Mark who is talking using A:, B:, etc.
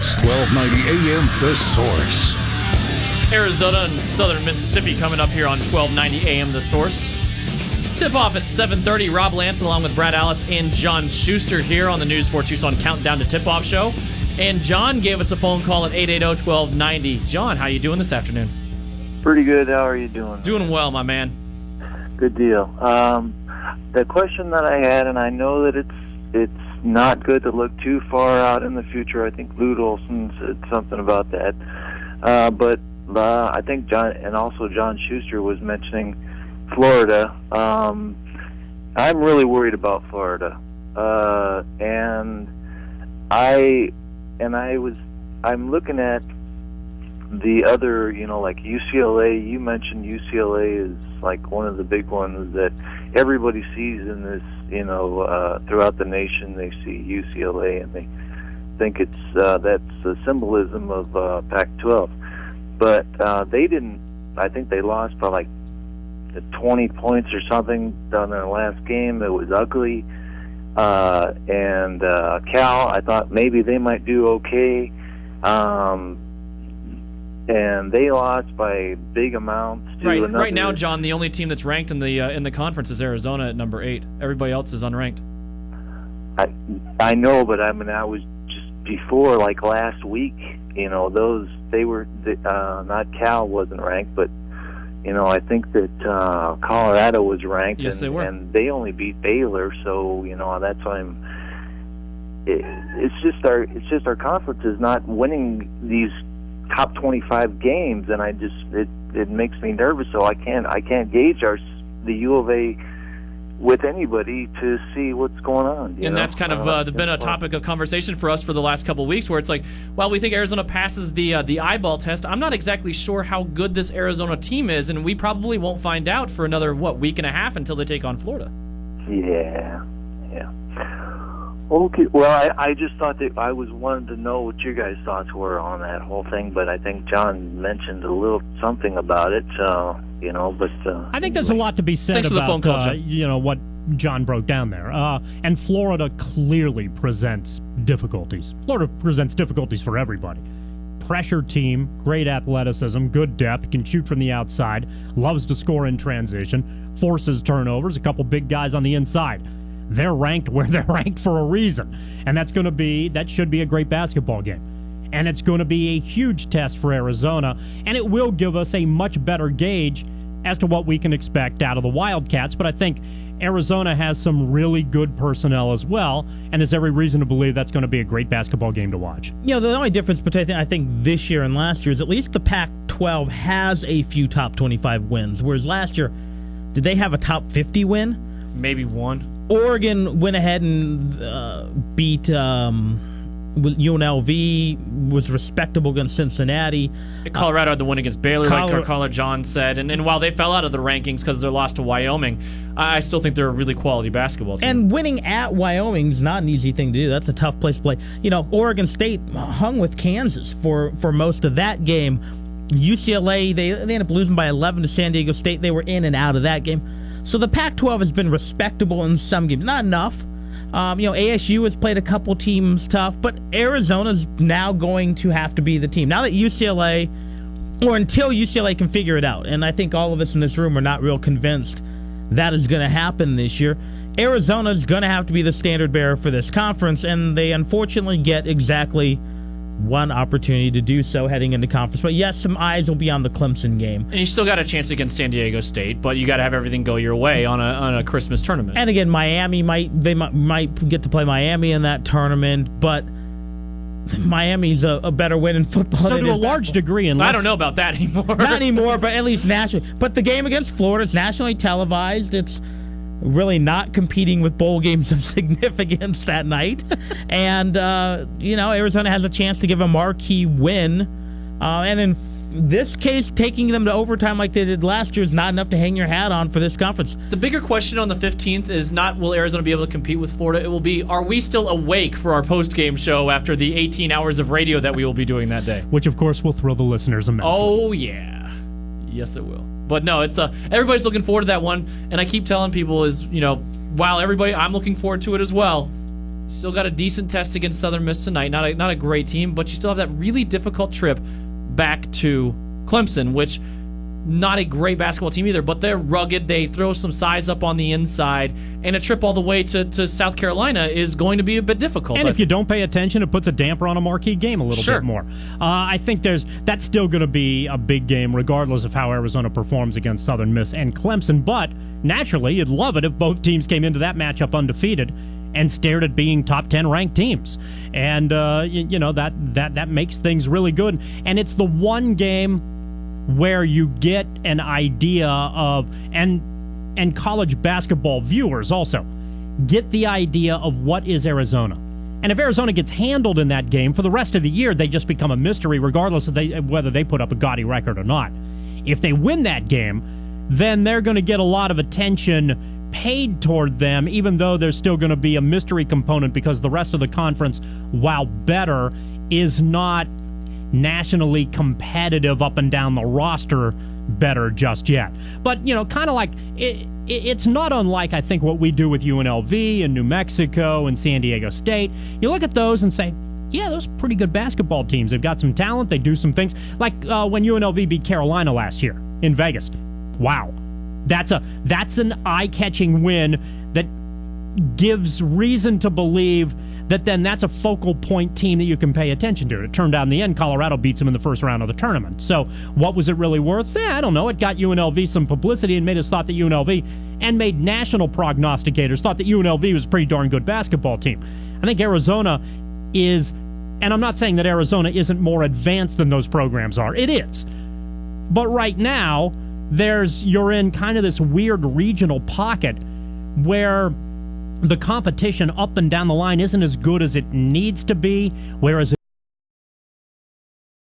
A: Sports, 1290 AM, The Source.
B: Arizona and Southern Mississippi coming up here on 1290 AM The Source. Tip-off at 7:30. Rob Lantz along with Brad Allis and John Schuster here on the News 4 Tucson Countdown to Tip-Off show. And John gave us a phone call at 880-1290. John, how you doing this afternoon?
C: Pretty good. How are you doing?
B: Doing well, my man.
C: Good deal. The question that I had, and I know that it's not good to look too far out in the future. I think Lute Olson said something about that. But I think John, and also John Schuster was mentioning Florida. I'm really worried about Florida. And I'm looking at the other, like UCLA. You mentioned UCLA is like one of the big ones that everybody sees in this, throughout the nation. They see UCLA and they think it's that's the symbolism of Pac-12. But they didn't. I think they lost by like 20 points or something on their last game. It was ugly. And Cal, I thought maybe they might do okay. And they lost by big amounts to another.
B: Right now, John, the only team that's ranked in the conference is Arizona at number 8. Everybody else is unranked.
C: I know, but I was just before, like last week. Not Cal wasn't ranked, but I think that Colorado was ranked.
B: Yes, they were,
C: and they only beat Baylor. So that's why it's just our conference is not winning these top 25 games, and it makes me nervous. So I can't gauge the U of A with anybody to see what's going on.
B: And that's kind of been a topic of conversation for us for the last couple of weeks, where it's like, well, we think Arizona passes the eyeball test. I'm not exactly sure how good this Arizona team is, and we probably won't find out for another week and a half until they take on Florida.
C: Yeah. Okay, well, I just thought that I wanted to know what your guys' thoughts were on that whole thing, but I think John mentioned a little something about it, but...
D: I think there's a lot to be said
B: Thanks
D: about,
B: for the phone call, John.
D: What John broke down there. And Florida clearly presents difficulties. Florida presents difficulties for everybody. Pressure team, great athleticism, good depth, can shoot from the outside, loves to score in transition, forces turnovers, a couple big guys on the inside. They're ranked where they're ranked for a reason. And that should be a great basketball game. And it's going to be a huge test for Arizona, and it will give us a much better gauge as to what we can expect out of the Wildcats. But I think Arizona has some really good personnel as well, and there's every reason to believe that's going to be a great basketball game to watch.
E: The only difference between I think this year and last year is at least the Pac-12 has a few top 25 wins, whereas last year, did they have a top 50 win?
B: Maybe one.
E: Oregon went ahead and beat UNLV, was respectable against Cincinnati.
B: Colorado had the win against Baylor, like Carla John said. And while they fell out of the rankings because of their loss to Wyoming, I still think they're a really quality basketball team.
E: And winning at Wyoming is not an easy thing to do. That's a tough place to play. Oregon State hung with Kansas for most of that game. UCLA, they ended up losing by 11 to San Diego State. They were in and out of that game. So the Pac-12 has been respectable in some games. Not enough. ASU has played a couple teams tough, but Arizona's now going to have to be the team. Now that UCLA, or until UCLA can figure it out, and I think all of us in this room are not real convinced that is going to happen this year, Arizona's going to have to be the standard bearer for this conference, and they unfortunately get exactly one opportunity to do so heading into conference. But yes, some eyes will be on the Clemson game.
B: And you still got a chance against San Diego State, but you got to have everything go your way on a Christmas tournament.
E: And again, Miami might get to play Miami in that tournament, but Miami's a better win in football.
D: So to a large degree,
B: I don't know about that anymore.
E: Not anymore, but at least nationally. But the game against Florida is nationally televised. It's really not competing with bowl games of significance that night. And, Arizona has a chance to give a marquee win. And in this case, taking them to overtime like they did last year is not enough to hang your hat on for this conference.
B: The bigger question on the 15th is not will Arizona be able to compete with Florida. It will be, are we still awake for our post-game show after the 18 hours of radio that we will be doing that day?
D: Which, of course, will thrill the listeners immensely.
B: Oh, yeah. Yes, it will. But no, it's everybody's looking forward to that one, and I keep telling people while I'm looking forward to it as well, Still got a decent test against Southern Miss tonight. Not a great team, but you still have that really difficult trip back to Clemson, which not a great basketball team either, but they're rugged. They throw some size up on the inside, and a trip all the way to South Carolina is going to be a bit difficult.
D: And if you don't pay attention, it puts a damper on a marquee game a little bit more. I think that's still going to be a big game, regardless of how Arizona performs against Southern Miss and Clemson. But naturally, you'd love it if both teams came into that matchup undefeated and stared at being top 10 ranked teams. And that makes things really good. And it's the one game where you get an idea of, and college basketball viewers also get the idea of what is Arizona. And if Arizona gets handled in that game, for the rest of the year, they just become a mystery regardless of whether they put up a gaudy record or not. If they win that game, then they're going to get a lot of attention paid toward them, even though there's still going to be a mystery component because the rest of the conference, while better, is not nationally competitive up and down the roster better just yet. But, kind of like, it's not unlike, I think, what we do with UNLV and New Mexico and San Diego State. You look at those and say, yeah, those are pretty good basketball teams. They've got some talent. They do some things. Like when UNLV beat Carolina last year in Vegas. Wow. That's an eye-catching win that gives reason to believe that then that's a focal point team that you can pay attention to. It turned out in the end, Colorado beats them in the first round of the tournament. So what was it really worth? I don't know. It got UNLV some publicity and made us thought that UNLV, and made national prognosticators thought that UNLV was a pretty darn good basketball team. I think Arizona is, and I'm not saying that Arizona isn't more advanced than those programs are. It is. But right now, you're in kind of this weird regional pocket where the competition up and down the line isn't as good as it needs to be, whereas